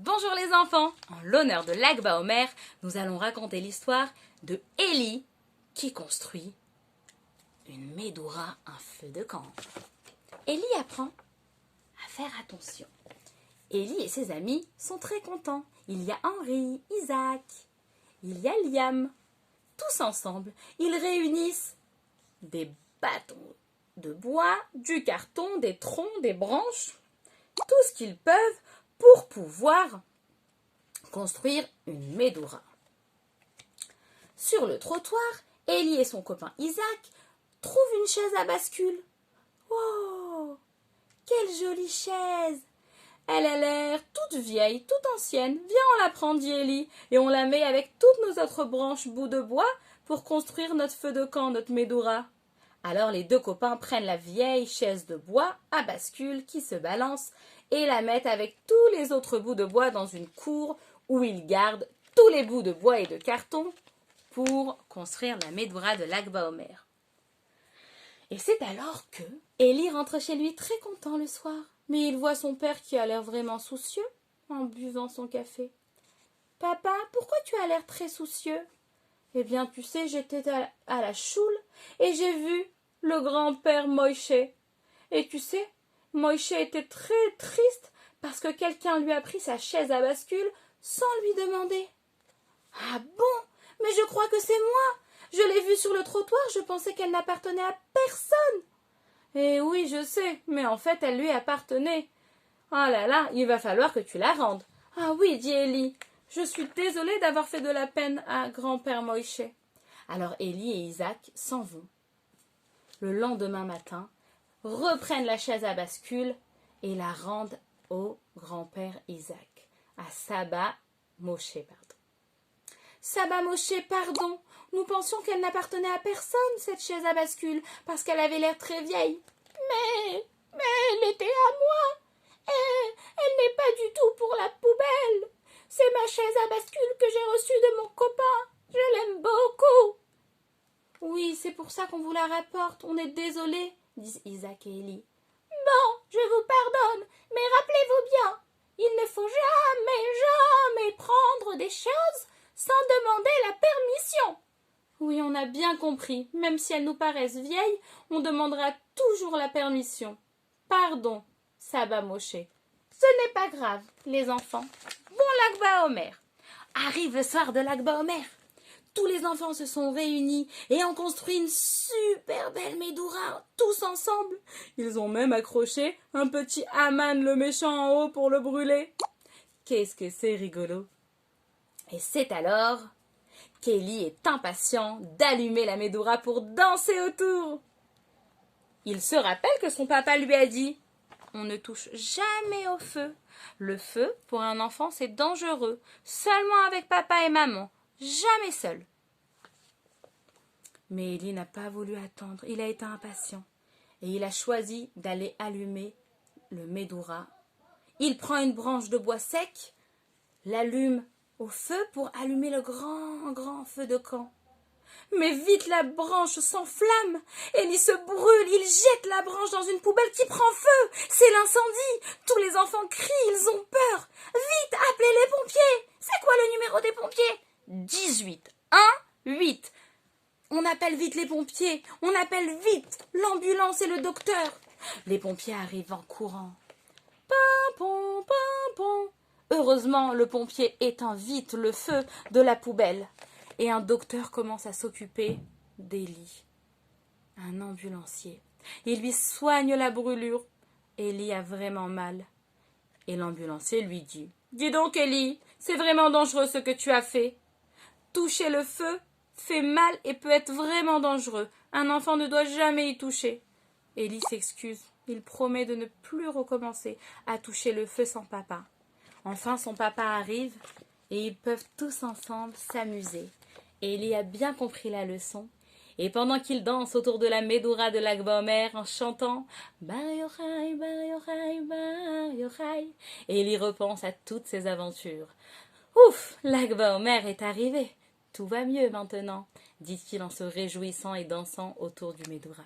Bonjour les enfants, en l'honneur de Lag BaOmer, nous allons raconter l'histoire de Ellie qui construit une Médoura, un feu de camp. Ellie apprend à faire attention. Ellie et ses amis sont très contents. Il y a Henri, Isaac, il y a Liam. Tous ensemble, ils réunissent des bâtons de bois, du carton, des troncs, des branches, tout ce qu'ils peuvent pour pouvoir construire une Médoura. Sur le trottoir, Ellie et son copain Isaac trouvent une chaise à bascule. Wow, quelle jolie chaise! Elle a l'air toute vieille, toute ancienne. Viens, on la prend, dit Ellie, et on la met avec toutes nos autres branches bouts de bois pour construire notre feu de camp, notre Médoura. Alors les deux copains prennent la vieille chaise de bois à bascule qui se balance et la mettent avec tous les autres bouts de bois dans une cour où ils gardent tous les bouts de bois et de carton pour construire la Médoura de Lag BaOmer. Et c'est alors que Ellie rentre chez lui très content le soir. Mais il voit son père qui a l'air vraiment soucieux en buvant son café. « Papa, pourquoi tu as l'air très soucieux ?»« Eh bien, tu sais, j'étais à la choule et j'ai vu le grand-père Moïse. Et tu sais, Moïse était très triste parce que quelqu'un lui a pris sa chaise à bascule sans lui demander. »« Ah bon? Mais je crois que c'est moi. Je l'ai vue sur le trottoir, je pensais qu'elle n'appartenait à personne. » Eh oui, je sais, mais en fait, elle lui appartenait. Ah là là, il va falloir que tu la rendes. Ah oui, dit Ellie, je suis désolée d'avoir fait de la peine à grand-père Moïse. Alors Ellie et Isaac s'en vont. Le lendemain matin, reprennent la chaise à bascule et la rendent au grand-père Isaac, à Saba Moshe, pardon. Saba Moshe, pardon, nous pensions qu'elle n'appartenait à personne, cette chaise à bascule, parce qu'elle avait l'air très vieille. Mais elle était à moi. Et elle n'est pas du tout pour la poubelle. C'est ma chaise à bascule que j'ai reçue de mon copain. Je l'aime beaucoup. Oui, c'est pour ça qu'on vous la rapporte. On est désolés, disent Isaac et Ellie. Bon, je vous pardonne, mais rappelez-vous bien, il ne faut jamais prendre des choses sans demander la permission. Oui, on a bien compris. Même si elles nous paraissent vieilles, on demandera toujours la permission. Pardon, Saba Moshe. Ce n'est pas grave, les enfants. Bon Lag BaOmer. Arrive le soir de Lag BaOmer. Tous les enfants se sont réunis et ont construit une super belle Médoura, tous ensemble. Ils ont même accroché un petit Haman le méchant en haut pour le brûler. Qu'est-ce que c'est rigolo! Et c'est alors qu'Ellie est impatient d'allumer la Médoura pour danser autour. Il se rappelle que son papa lui a dit « On ne touche jamais au feu. Le feu, pour un enfant, c'est dangereux. Seulement avec papa et maman. Jamais seul. » Mais Ellie n'a pas voulu attendre. Il a été impatient. Et il a choisi d'aller allumer le Médoura. Il prend une branche de bois sec, l'allume au feu pour allumer le grand feu de camp. Mais vite la branche s'enflamme, Ellie se brûle, il jette la branche dans une poubelle qui prend feu. C'est l'incendie. Tous les enfants crient, ils ont peur. Vite, appelez les pompiers. C'est quoi le numéro des pompiers? 18. 8. On appelle vite les pompiers, on appelle vite l'ambulance et le docteur. Les pompiers arrivent en courant. Pimpon, pimpon. Heureusement, le pompier éteint vite le feu de la poubelle. Et un docteur commence à s'occuper d'Ellie. Un ambulancier. Il lui soigne la brûlure. Ellie a vraiment mal. Et l'ambulancier lui dit « Dis donc, Ellie, c'est vraiment dangereux ce que tu as fait. Toucher le feu fait mal et peut être vraiment dangereux. Un enfant ne doit jamais y toucher. » Ellie s'excuse. Il promet de ne plus recommencer à toucher le feu sans papa. Enfin, son papa arrive et ils peuvent tous ensemble s'amuser. Ellie a bien compris la leçon. Et pendant qu'ils dansent autour de la Médoura de Lag BaOmer en chantant Bar Yochai, Bar Yochai, Bar Yochai, Ellie repense à toutes ses aventures. Ouf, Lag BaOmer est arrivé. Tout va mieux maintenant, dit-il en se réjouissant et dansant autour du Médoura.